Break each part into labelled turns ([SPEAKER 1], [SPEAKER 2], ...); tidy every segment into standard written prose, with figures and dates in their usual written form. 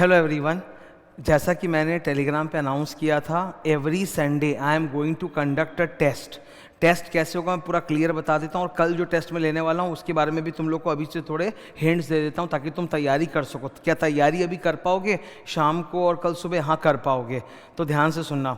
[SPEAKER 1] Hello everyone, जैसा कि मैंने टेलीग्राम पे अनाउंस किया था, every Sunday I am going to conduct a test कैसे होगा मैं पूरा क्लियर बता देता हूँ। और कल जो टेस्ट में लेने वाला हूँ उसके बारे में भी तुम लोग को अभी से थोड़े हिंट्स दे देता हूँ ताकि तुम तैयारी कर सको। क्या तैयारी अभी कर पाओगे शाम को और कल सुबह? हाँ कर पाओगे। तो ध्यान से सुनना,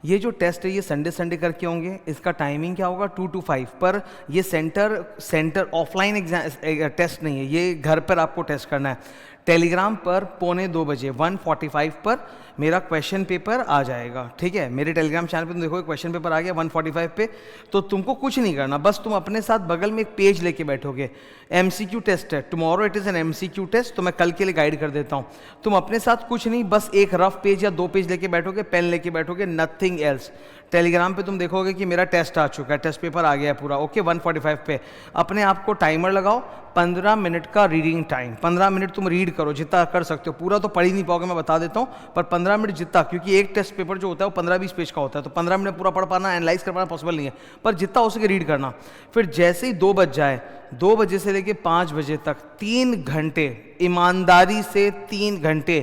[SPEAKER 1] ये जो टेस्ट है ये संडे करके होंगे। इसका टाइमिंग क्या होगा? 2 to 5। पर ये सेंटर ऑफलाइन एग्जाम टेस्ट नहीं है, ये घर पर आपको टेस्ट करना है। टेलीग्राम पर 1:45 बजे 1:45 पर मेरा क्वेश्चन पेपर आ जाएगा। ठीक है, मेरे टेलीग्राम चैनल पे तुम देखोगे क्वेश्चन पेपर आ गया 1:45 पे। तो तुमको कुछ नहीं करना, बस तुम अपने साथ बगल में एक पेज लेके बैठोगे। एमसीक्यू टेस्ट है, tomorrow it is an MCQ test, तो मैं कल के लिए गाइड कर देता हूँ। तुम अपने साथ कुछ नहीं, बस एक रफ पेज या 2 पेज लेके बैठोगे, पेन लेके बैठोगे, नथिंग एल्स। टेलीग्राम पे तुम देखोगे कि मेरा टेस्ट आ चुका है, टेस्ट पेपर आ गया है पूरा। ओके, 1:45 पे अपने आप को टाइमर लगाओ, 15 मिनट का रीडिंग टाइम। 15 मिनट तुम रीड करो जितना कर सकते हो। पूरा तो पढ़ ही नहीं पाओगे, मैं बता देता हूँ, पर 15 मिनट जितना, क्योंकि एक टेस्ट पेपर जो होता है वो 15-20 पेज का होता है, तो 15 मिनट पूरा पढ़ पाना, एनालाइज कर पाना पॉसिबल नहीं है, पर जितना हो सके रीड करना। फिर जैसे ही 2 बज जाए, 2 बजे से लेके 5 बजे तक 3 घंटे, ईमानदारी से 3 घंटे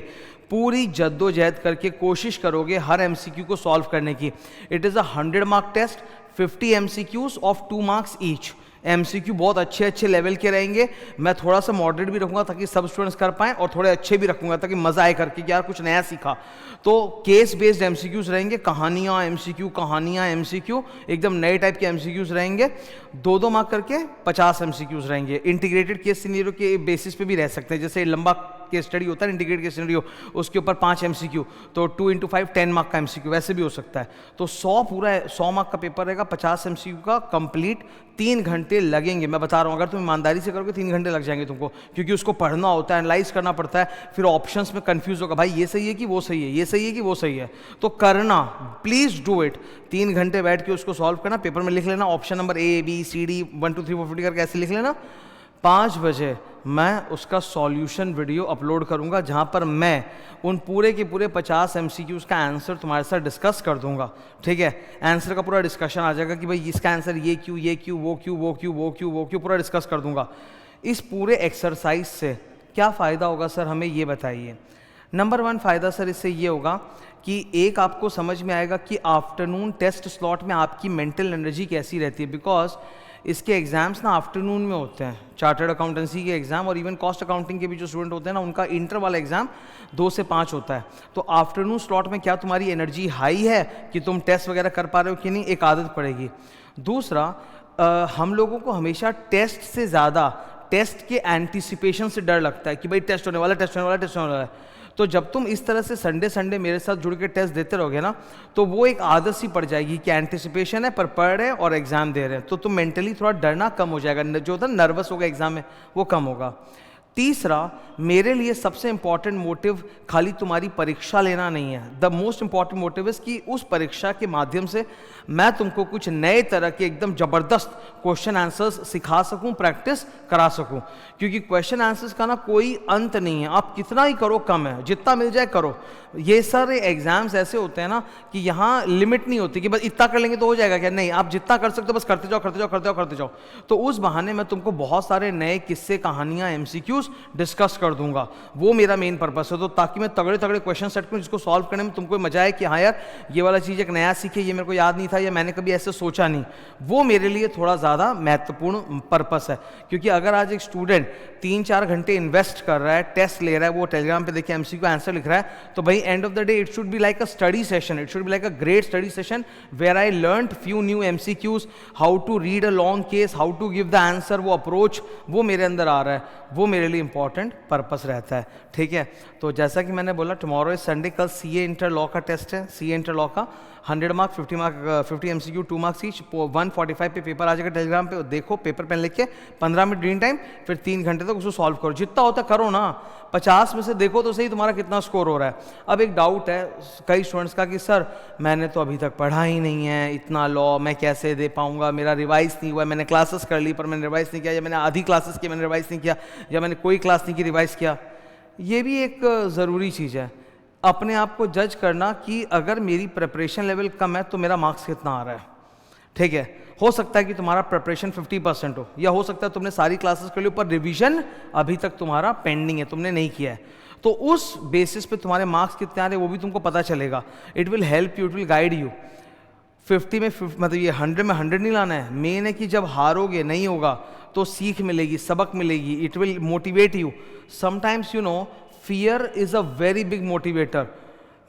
[SPEAKER 1] पूरी जद्दोजहद करके कोशिश करोगे हर एमसीक्यू को सॉल्व करने की। It is a 100 mark test, 50 MCQs of 2 marks each. MCQ बहुत अच्छे लेवल के रहेंगे। मैं थोड़ा सा मॉडरेट भी रखूंगा ताकि सब स्टूडेंट्स कर पाएं, और थोड़े अच्छे भी रखूंगा ताकि मजा आए करके कि यार कुछ नया सीखा। तो केस बेस्ड एमसीक्यूज रहेंगे, कहानियां एमसीक्यू, एकदम नए टाइप के एमसीक्यूज रहेंगे। 2-2 मार्क करके 50 एमसीक्यूज रहेंगे। इंटीग्रेटेड केस सिनेरियो के बेसिस पे भी रह सकते हैं, जैसे लंबा केस स्टडी होता है इंटीग्रेटेड केस सिनेरियो, उसके ऊपर 5 एमसीक्यू, तो 2 into 5 10 मार्क का एमसीक्यू, वैसे भी हो सकता है। तो 100 मार्क का पेपर रहेगा, 50 एमसीक्यू का कंप्लीट। 3 घंटे लगेंगे, मैं बता रहा हूँ। अगर तुम ईमानदारी से करोगे 3 घंटे लग जाएंगे तुमको, क्योंकि उसको पढ़ना होता है, एनालाइज करना पड़ता है, फिर ऑप्शंस में कंफ्यूज होगा, भाई ये सही है कि वो सही है, ये सही है कि वो सही है। तो करना, प्लीज डू इट। 3 घंटे बैठ के उसको सॉल्व करना, पेपर में लिख लेना ऑप्शन नंबर ABCD 1 2 3 4 50 करके ऐसे लिख लेना। 5 बजे मैं उसका सॉल्यूशन वीडियो अपलोड करूंगा, जहां पर मैं उन पूरे के पूरे 50 एमसीक्यूज का आंसर तुम्हारे साथ डिस्कस कर दूंगा। ठीक है, आंसर का पूरा डिस्कशन आ जाएगा कि भाई इसका आंसर ये क्यों, वो क्यों, पूरा डिस्कस कर दूंगा। इस पूरे एक्सरसाइज से क्या फ़ायदा होगा सर, हमें ये बताइए। नंबर 1 फ़ायदा सर इससे ये होगा कि एक आपको समझ में आएगा कि आफ्टरनून टेस्ट स्लॉट में आपकी मेंटल एनर्जी कैसी रहती है, बिकॉज इसके एग्जाम्स ना आफ्टरनून में होते हैं। चार्टर्ड अकाउंटेंसी के एग्जाम और इवन कॉस्ट अकाउंटिंग के भी जो स्टूडेंट होते हैं ना, उनका इंटर वाला एग्जाम 2 से 5 होता है। तो आफ्टरनून स्लॉट में क्या तुम्हारी एनर्जी हाई है कि तुम टेस्ट वगैरह कर पा रहे हो कि नहीं, एक आदत पड़ेगी। दूसरा, हम लोगों को हमेशा टेस्ट से ज़्यादा टेस्ट के एंटिसिपेशन से डर लगता है कि भाई टेस्ट होने वाला है। तो जब तुम इस तरह से संडे मेरे साथ जुड़ के टेस्ट देते रहोगे ना, तो वो एक आदत सी पड़ जाएगी कि एंटिसिपेशन है पर पढ़ रहे हैं और एग्जाम दे रहे हैं, तो तुम मेंटली थोड़ा डरना कम हो जाएगा, जो होता है नर्वस होगा एग्जाम में, वो कम होगा। तीसरा, मेरे लिए सबसे इंपॉर्टेंट मोटिव खाली तुम्हारी परीक्षा लेना नहीं है। The most important motive is कि उस परीक्षा के माध्यम से मैं तुमको कुछ नए तरह के एकदम जबरदस्त क्वेश्चन आंसर्स सिखा सकूं, प्रैक्टिस करा सकूं। क्योंकि क्वेश्चन आंसर्स का ना कोई अंत नहीं है, आप कितना ही करो कम है, जितना मिल जाए करो। ये सारे एग्जाम्स ऐसे होते हैं ना कि यहाँ लिमिट नहीं होती कि बस इतना कर लेंगे तो हो जाएगा, क्या नहीं, आप जितना कर सकते हो बस करते जाओ। तो उस बहाने मैं तुमको बहुत सारे नए किस्से, कहानियां, एमसीक्यूज डिस्कस कर दूंगा, वो मेरा मेन पर्पस है। तो ताकि मैं तगड़े क्वेश्चन सेट करूं जिसको सॉल्व करने में तुमको मजा आए कि हाँ यार ये वाला चीज़ एक नया सीखे, ये मेरे को याद नहीं था या मैंने कभी ऐसे सोचा नहीं, वो मेरे लिए थोड़ा ज़्यादा महत्वपूर्ण पर्पस है। क्योंकि अगर आज एक स्टूडेंट 3-4 घंटे इन्वेस्ट कर रहा है, टेस्ट ले रहा है, वो टेलीग्राम पे देखिए एमसीक्यू आंसर लिख रहा है, तो भाई end of the day it should be like a study session, it should be like a great study session where I learned few new MCQs, how to read a long case, how to give the answer, वो approach वो मेरे अंदर आ रहा है, वो मेरे लिए important purpose रहता है। ठीक है, तो जैसा कि मैंने बोला टुमारो इज संडे, कल सीए इंटर लॉ का टेस्ट है। सीए इंटर लॉ का 100 मार्क, 50 एमसीक्यू, 2 मार्क्स ईच। 1:45 पे पेपर आ जाएगा टेलीग्राम पे, देखो पेपर पेन लेके 15 मिनट रीडिंग टाइम, फिर 3 घंटे तक उसको सॉल्व करो, जितना होता करो ना। 50 में से देखो तो सही तुम्हारा कितना स्कोर हो रहा है। अब एक डाउट है कई स्टूडेंट्स का कि सर मैंने तो अभी तक पढ़ा ही नहीं है इतना लॉ, मैं कैसे दे पाऊंगा, मेरा रिवाइज नहीं हुआ, मैंने क्लासेस कर ली पर मैंने रिवाइज नहीं किया, या मैंने आधी क्लासेस की मैंने रिवाइज नहीं किया, या मैंने कोई क्लास नहीं की रिवाइज किया। ये भी एक ज़रूरी चीज़ है, अपने आप को जज करना कि अगर मेरी प्रिपरेशन लेवल कम है तो मेरा मार्क्स कितना आ रहा है। ठीक है, हो सकता है कि तुम्हारा प्रिपरेशन 50% हो, या हो सकता है तुमने सारी क्लासेस कर ली पर रिवीजन अभी तक तुम्हारा पेंडिंग है, तुमने नहीं किया है। तो उस बेसिस पे तुम्हारे मार्क्स कितने आ रहे हैं वो भी तुमको पता चलेगा. It will help you, it will guide you. 50 में मतलब ये 100 में 100 नहीं लाना है. मेन है कि जब हारोगे नहीं होगा तो सीख मिलेगी, सबक मिलेगी. It will motivate you. Sometimes you know fear is a very big motivator.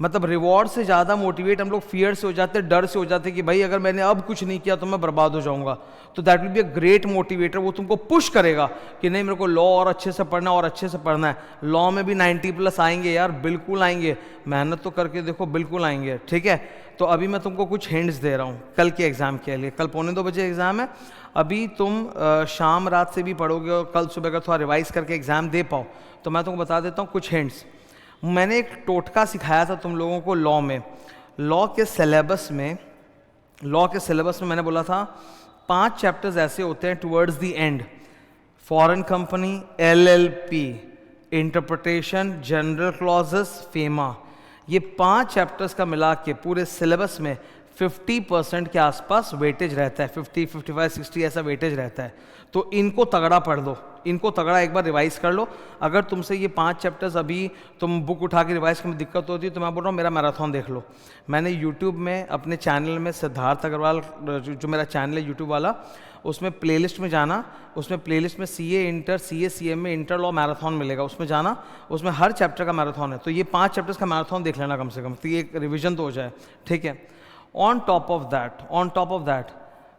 [SPEAKER 1] मतलब रिवॉर्ड से ज़्यादा मोटिवेट हम लोग फियर से हो जाते हैं, डर से हो जाते हैं कि भाई अगर मैंने अब कुछ नहीं किया तो मैं बर्बाद हो जाऊंगा. तो that will be a great motivator. वो तुमको पुश करेगा कि नहीं मेरे को लॉ और अच्छे से पढ़ना और अच्छे से पढ़ना है. लॉ में भी 90+ आएंगे यार, बिल्कुल आएंगे. मेहनत तो करके देखो, बिल्कुल आएंगे. ठीक है, तो अभी मैं तुमको कुछ हिंट्स दे रहा हूँ कल के एग्जाम के लिए. कल 1:45 एग्जाम है. अभी तुम शाम रात से भी पढ़ोगे और कल सुबह का थोड़ा रिवाइज करके एग्जाम दे पाओ. तो मैं तुमको बता देता हूँ कुछ हिंट्स. मैंने एक टोटका सिखाया था तुम लोगों को लॉ में. लॉ के सिलेबस में मैंने बोला था 5 चैप्टर्स ऐसे होते हैं towards the end. Foreign company, LLP, interpretation, general clauses, FEMA. ये 5 चैप्टर्स का मिला के पूरे सिलेबस में 50% के आसपास वेटेज रहता है. 50, 55, 60 ऐसा वेटेज रहता है. तो इनको तगड़ा पढ़ लो, इनको तगड़ा एक बार रिवाइज कर लो. अगर तुमसे ये 5 चैप्टर्स अभी तुम बुक उठा के रिवाइज करने में दिक्कत होती है तो मैं बोल रहा हूँ मेरा मैराथन देख लो. मैंने यूट्यूब में अपने चैनल में सिद्धार्थ अग्रवाल जो मेरा चैनल है यूट्यूब वाला, उसमें प्लेलिस्ट में जाना. उसमें प्लेलिस्ट में CA inter, CA CMA inter law marathon मिलेगा. उसमें जाना, उसमें हर चैप्टर का मैराथन है. तो ये 5 चैप्टर्स का मैराथन देख लेना कम से कम, तो ये एक रिविजन तो हो जाए. ठीक है. On top of that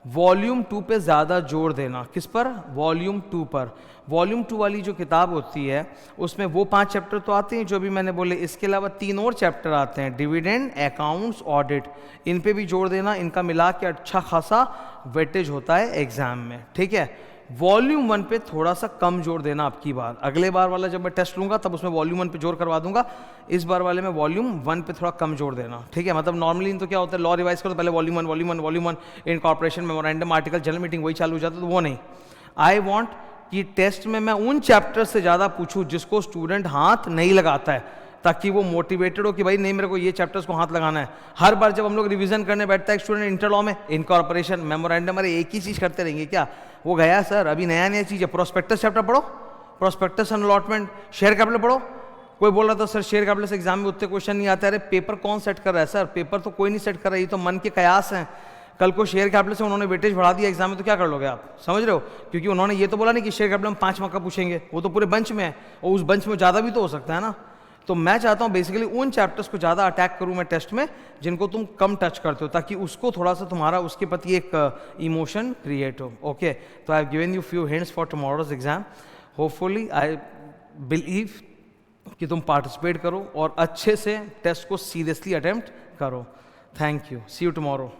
[SPEAKER 1] volume 2 पे ज़्यादा जोर देना. किस पर? वॉल्यूम 2 पर. वॉल्यूम 2 वाली जो किताब होती है उसमें वो 5 चैप्टर तो आते हैं जो भी मैंने बोले. इसके अलावा 3 और चैप्टर आते हैं, डिविडेंड, अकाउंट्स, ऑडिट. इन पे भी जोर देना. इनका मिला के अच्छा खासा वेटेज होता है एग्जाम में. ठीक है. वॉल्यूम 1 पे थोड़ा सा कम जोर देना आपकी बार. अगले बार वाला जब मैं टेस्ट लूंगा तब उसमें वॉल्यूम 1 पे जोर करवा दूंगा. इस बार वाले में वॉल्यूम 1 पे थोड़ा कम जोर देना. ठीक है. मतलब नॉर्मली तो क्या होता है, लॉ रिवाइज करो तो पहले volume 1 incorporation, memorandum, article, general meeting, वही चालू हो जाता है. तो वो नहीं. आई वॉन्ट कि टेस्ट में मैं उन चैप्टर से ज़्यादा पूछूं जिसको स्टूडेंट हाथ नहीं लगाता है, ताकि वो मोटिवेटेड हो कि भाई नहीं मेरे को ये चैप्टर्स को हाथ लगाना है. हर बार जब हम लोग रिवीजन करने बैठता है स्टूडेंट इंटर लॉ में, इनकॉर्पोरेशन, मेमोरेंडम, अरे एक ही चीज़ करते रहेंगे क्या? वो गया सर, अभी नया चीज़ है. प्रोस्पेक्टस चैप्टर पढ़ो, prospectus and allotment, share capital पढ़ो. कोई बोल रहा था सर शेयर कैपिटल से एग्जाम में उतने क्वेश्चन नहीं आते. अरे पेपर कौन सेट कर रहा है सर? पेपर तो कोई नहीं सेट कर रहा है, ये तो मन के कयास हैं. कल को शेयर कैपिटल से उन्होंने वेटेज बढ़ा दिया एग्जाम में तो क्या कर लोगे आप? समझ रहे हो? क्योंकि उन्होंने ये तो बोला नहीं कि शेयर कैपिटल में 5 मार्क का पूछेंगे, वो तो पूरे बंच में है और उस बंच में ज़्यादा भी तो हो सकता है ना. तो मैं चाहता हूँ बेसिकली उन चैप्टर्स को ज़्यादा अटैक करूँ मैं टेस्ट में जिनको तुम कम टच करते हो, ताकि उसको थोड़ा सा तुम्हारा उसके प्रति एक इमोशन क्रिएट हो. ओके. तो I have given you few hints for tomorrow's exam. Hopefully I believe कि तुम पार्टिसिपेट करो और अच्छे से टेस्ट को सीरियसली अटेम्प्ट करो. Thank you. See you tomorrow.